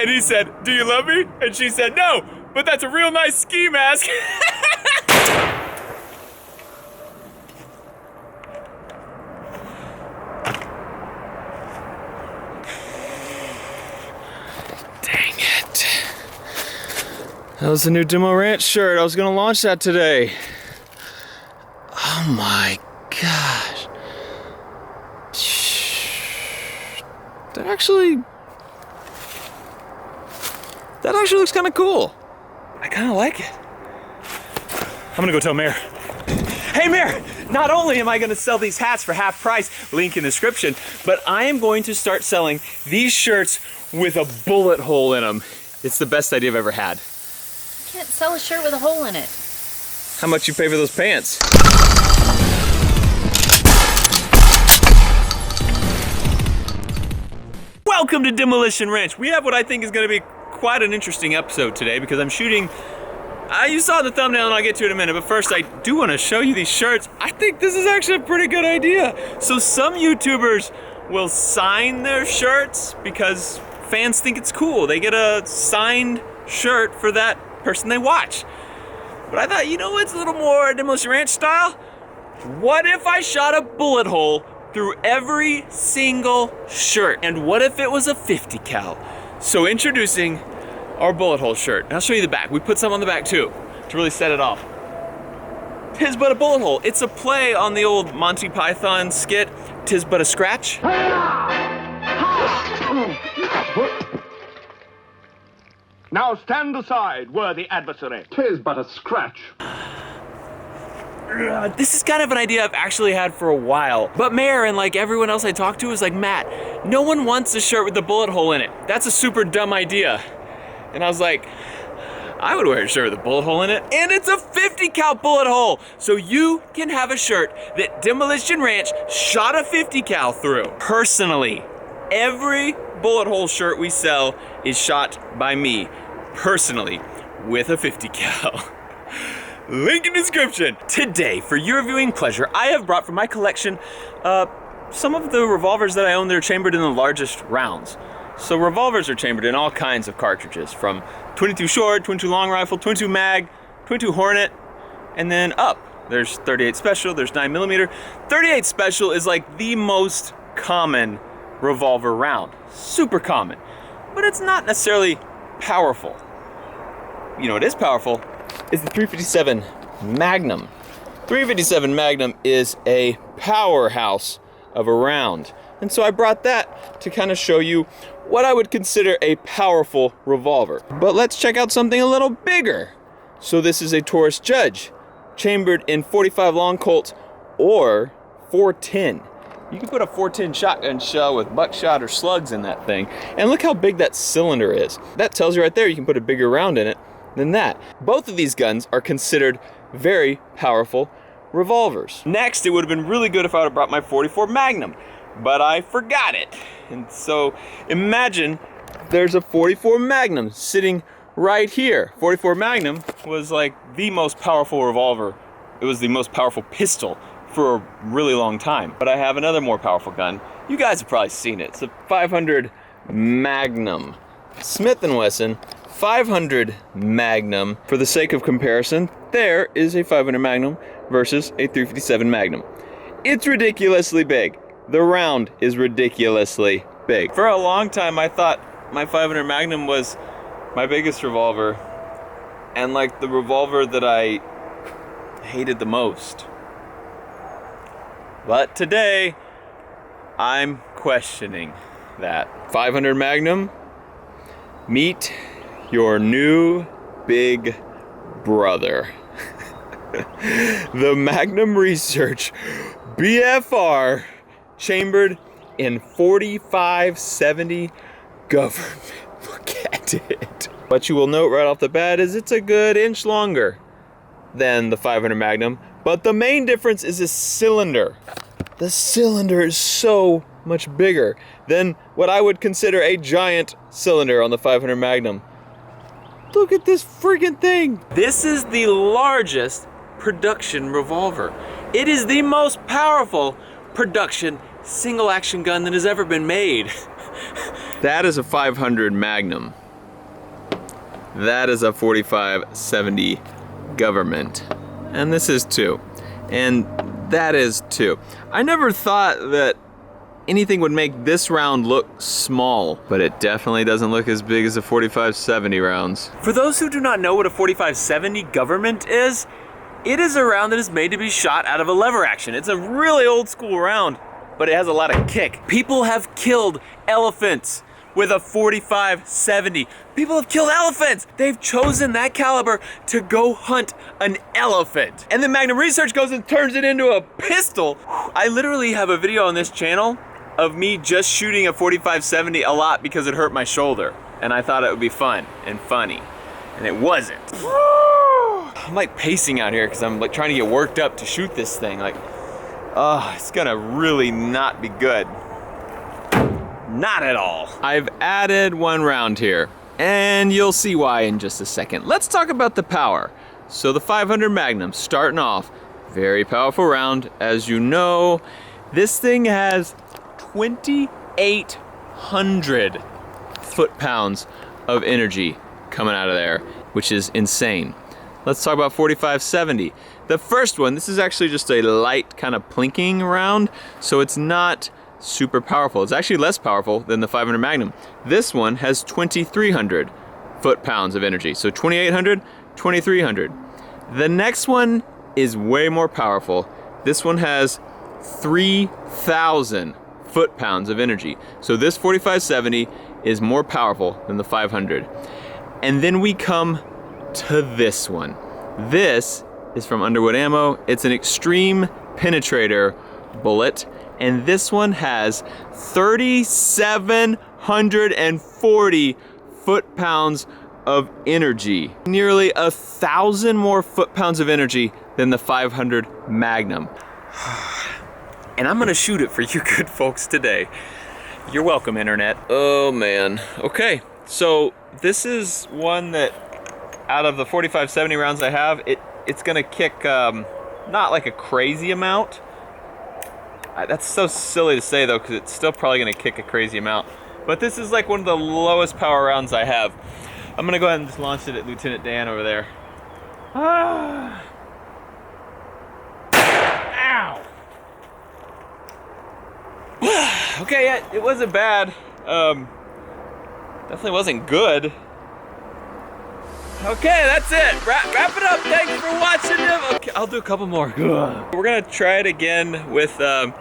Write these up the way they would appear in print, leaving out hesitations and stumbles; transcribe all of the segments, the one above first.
And he said, "Do you love me?" And she said, "No, but that's a real nice ski mask." Dang it. That was the new Demo Ranch shirt. I was gonna launch that today. Oh my gosh. That actually looks kind of cool. I kind of like it. I'm gonna go tell Mayor. Hey Mayor, not only am I gonna sell these hats for half price, link in the description, but I am going to start selling these shirts with a bullet hole in them. It's the best idea I've ever had. You can't sell a shirt with a hole in it. How much you pay for those pants? Welcome to Demolition Ranch. We have what I think is going to be quite an interesting episode today because I'm shooting, you saw the thumbnail and I'll get to it in a minute, but first I do want to show you these shirts. I think this is actually a pretty good idea. So some YouTubers will sign their shirts because fans think it's cool. They get a signed shirt for that person they watch. But I thought, you know what's a little more Demolition Ranch style? What if I shot a bullet hole through every single shirt? And what if it was a 50 cal? So introducing our bullet hole shirt. And I'll show you the back. We put some on the back too, to really set it off. Tis but a bullet hole. It's a play on the old Monty Python skit, Tis but a scratch. Now stand aside, worthy adversary. 'Tis but a scratch. This is kind of an idea I've actually had for a while. But Mayor and like everyone else I talked to is like, Matt, no one wants a shirt with a bullet hole in it. That's a super dumb idea. And I was like, I would wear a shirt with a bullet hole in it. And it's a 50 cal bullet hole. So you can have a shirt that Demolition Ranch shot a 50 cal through. Personally, every bullet hole shirt we sell is shot by me, personally, with a 50 cal. Link in description. Today, for your viewing pleasure, I have brought from my collection some of the revolvers that I own that are chambered in the largest rounds. So revolvers are chambered in all kinds of cartridges, from 22 short, 22 long rifle, 22 mag, 22 Hornet, and then up. There's 38 special, there's 9mm. 38 special is like the most common revolver round. Super common. But it's not necessarily powerful. You know what is powerful? Is the 357 Magnum. 357 Magnum is a powerhouse of a round. And so I brought that to kind of show you what I would consider a powerful revolver. But let's check out something a little bigger. So this is a Taurus Judge, chambered in 45 long Colt or 410. You can put a 410 shotgun shell with buckshot or slugs in that thing. And look how big that cylinder is. That tells you right there you can put a bigger round in it than that. Both of these guns are considered very powerful revolvers. Next, it would have been really good if I would have brought my 44 Magnum, but I forgot it. And so imagine there's a 44 Magnum sitting right here. 44 Magnum was like the most powerful revolver. It was the most powerful pistol for a really long time. But I have another more powerful gun. You guys have probably seen it. It's a 500 Magnum. Smith & Wesson 500 Magnum. For the sake of comparison, there is a 500 Magnum versus a 357 Magnum. It's ridiculously big. The round is ridiculously big. For a long time, I thought my 500 Magnum was my biggest revolver and like the revolver that I hated the most. But today, I'm questioning that. 500 Magnum, meet your new big brother. The Magnum Research BFR, chambered in 4570 government. Look at it. What you will note right off the bat is it's a good inch longer than the 500 Magnum, but the main difference is the cylinder. The cylinder is so much bigger than what I would consider a giant cylinder on the 500 Magnum. Look at this freaking thing. This is the largest production revolver. It is the most powerful production single action gun that has ever been made. That is a 500 Magnum. That is a 4570 government. And this is too. And that is too. I never thought that anything would make this round look small, but it definitely doesn't look as big as a 4570 rounds. For those who do not know what a 4570 government is, it is a round that is made to be shot out of a lever action. It's a really old school round, but it has a lot of kick. People have killed elephants with a 4570. People have killed elephants. They've chosen that caliber to go hunt an elephant. And then Magnum Research goes and turns it into a pistol. I literally have a video on this channel of me just shooting a 4570 a lot because it hurt my shoulder. And I thought it would be fun and funny. And it wasn't. I'm like pacing out here because I'm like trying to get worked up to shoot this thing. Like, oh, it's gonna really not be good. Not at all. I've added one round here, and you'll see why in just a second. Let's talk about the power. So the 500 Magnum, starting off, very powerful round. As you know, this thing has 2,800 foot-pounds of energy coming out of there, which is insane. Let's talk about 4570. The first one, this is actually just a light kind of plinking round, so it's not super powerful. It's actually less powerful than the 500 Magnum. This one has 2,300 foot-pounds of energy. So 2,800, 2,300. The next one is way more powerful. This one has 3,000 foot-pounds of energy. So this 4570 is more powerful than the 500. And then we come to this one. This is from Underwood Ammo. It's an extreme penetrator bullet. And this one has 3,740 foot-pounds of energy. Nearly 1,000 more foot-pounds of energy than the 500 Magnum. And I'm gonna shoot it for you good folks today. You're welcome, internet. Oh man, okay. So this is one that out of the 4570 rounds I have, it's gonna kick not like a crazy amount. That's so silly to say though, because it's still probably gonna kick a crazy amount. But this is like one of the lowest power rounds I have. I'm gonna go ahead and just launch it at Lieutenant Dan over there. Ah. Ow! Okay, yeah, it wasn't bad. Definitely wasn't good. Okay, that's it. Wrap it up. Thanks for watching. Okay, I'll do a couple more. We're gonna try it again with the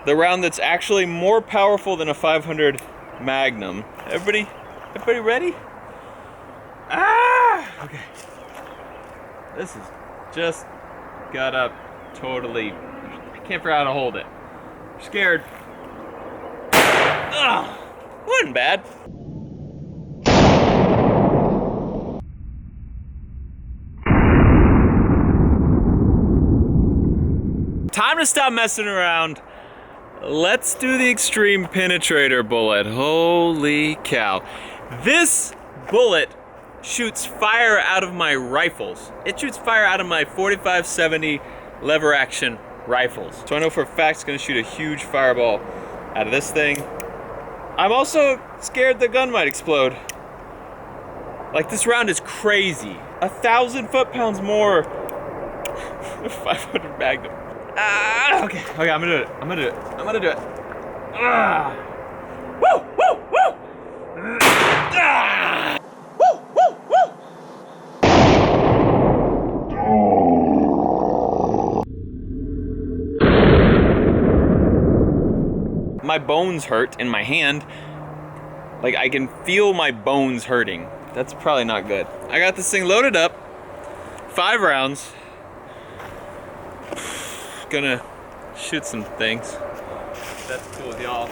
round that's actually more powerful than a 500 Magnum. Everybody ready? Ah! Okay. This is just got up totally. I can't figure out how to hold it. I'm scared. Ugh, wasn't bad. Time to stop messing around. Let's do the extreme penetrator bullet. Holy cow. This bullet shoots fire out of my rifles. It shoots fire out of my 4570 lever action rifles. So I know for a fact it's gonna shoot a huge fireball out of this thing. I'm also scared the gun might explode. Like, this round is crazy. 1,000 foot-pounds more. 500 Magnum. Ah, okay, I'm gonna do it. I'm gonna do it. Ah. Woo, woo, woo. Ah. Woo, woo, woo. My bones hurt in my hand. Like, I can feel my bones hurting. That's probably not good. I got this thing loaded up. 5 rounds. Gonna shoot some things. That's cool with y'all.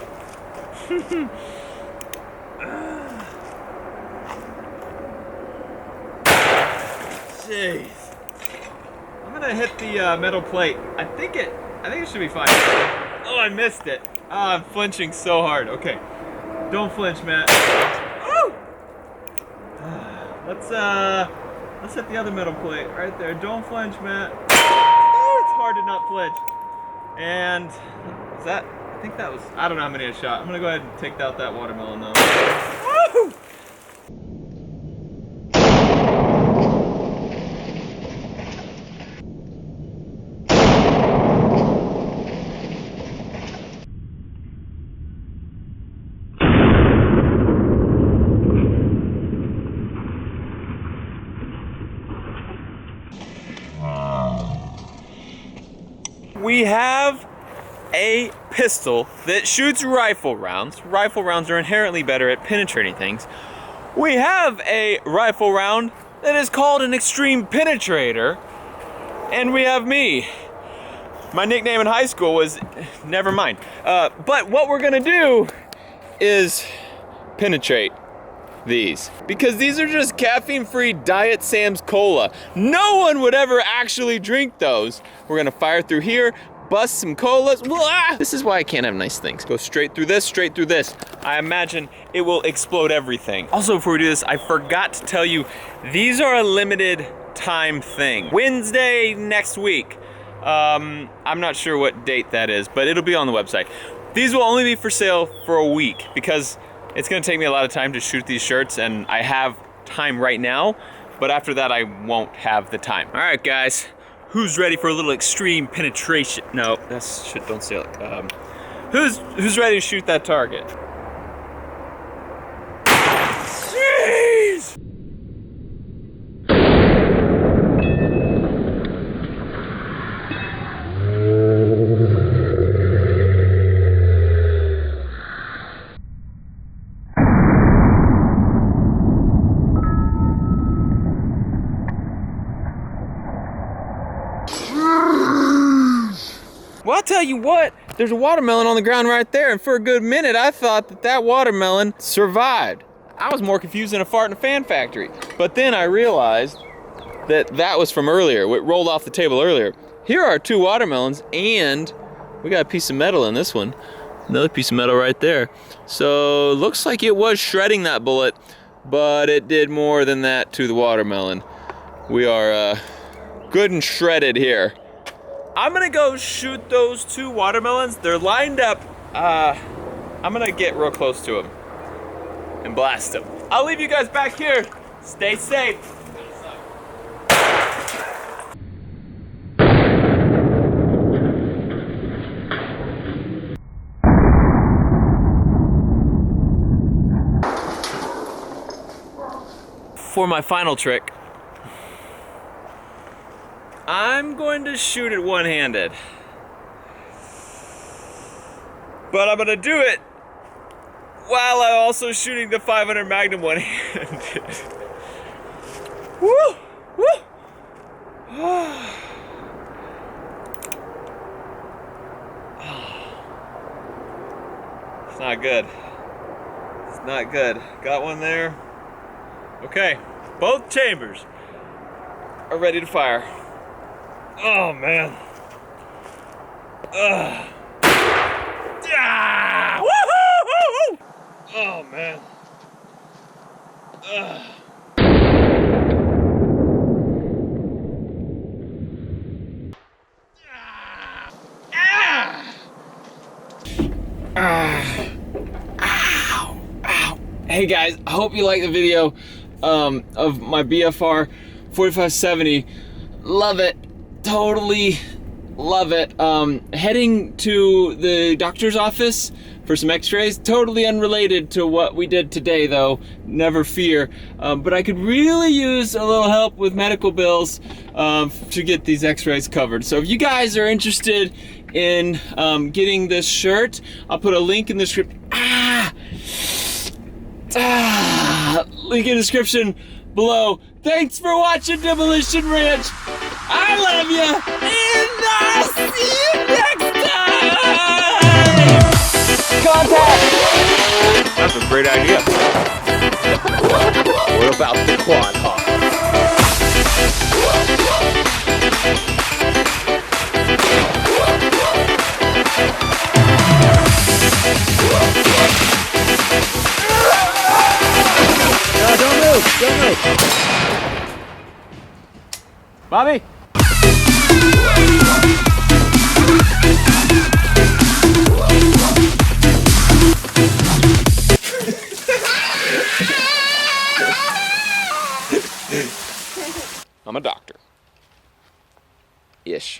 Jeez. I'm gonna hit the metal plate. I think it should be fine. Oh, I missed it. Oh, I'm flinching so hard. Okay. Don't flinch, Matt. Woo! Let's hit the other metal plate right there. Don't flinch, Matt. It's hard to not flinch. And is that? I think that was. I don't know how many I shot. I'm gonna go ahead and take out that watermelon though. Woo! we have a pistol that shoots rifle rounds. Rifle rounds are inherently better at penetrating things. We have a rifle round that is called an Extreme Penetrator. And we have me. My nickname in high school was, never mind. But what we're gonna do is penetrate these, because these are just caffeine-free Diet Sam's Cola. No one would ever actually drink those. We're gonna fire through here, bust some colas. Blah! This is why I can't have nice things. Go straight through this, straight through this. I imagine it will explode everything. Also, before we do this, I forgot to tell you, these are a limited time thing. Wednesday next week. I'm not sure what date that is, but it'll be on the website. These will only be for sale for a week, because it's gonna take me a lot of time to shoot these shirts, and I have time right now, but after that I won't have the time. All right, guys, who's ready for a little extreme penetration? No, that's shit, don't say it. Who's ready to shoot that target? Jeez! Well, I'll tell you what, there's a watermelon on the ground right there, and for a good minute I thought that that watermelon survived. I was more confused than a fart in a fan factory. But then I realized that that was from earlier, what rolled off the table earlier. Here are 2 watermelons, and we got a piece of metal in this one. Another piece of metal right there. So looks like it was shredding that bullet, but it did more than that to the watermelon. We are good and shredded here. I'm gonna go shoot those 2 watermelons. They're lined up. I'm gonna get real close to them and blast them. I'll leave you guys back here. Stay safe. For my final trick, I'm going to shoot it one-handed. But I'm gonna do it while I'm also shooting the 500 Magnum one-handed. Woo! Woo! It's not good. It's not good. Got one there. Okay, both chambers are ready to fire. Oh man. Ah! Woohoo! Oh man. Ow! Ow! Hey guys, I hope you like the video of my BFR 4570. Love it. Totally love it. Heading to the doctor's office for some x-rays. Totally unrelated to what we did today though, never fear. But I could really use a little help with medical bills to get these x-rays covered. So if you guys are interested in getting this shirt, I'll put a link in the description. Link in the description below. Thanks for watching Demolition Ranch. I love you, and I'll see you next time! Contact! That's a great idea. What about the quad hawk? No, don't move, don't move. Bobby? I'm a doctor. Ish.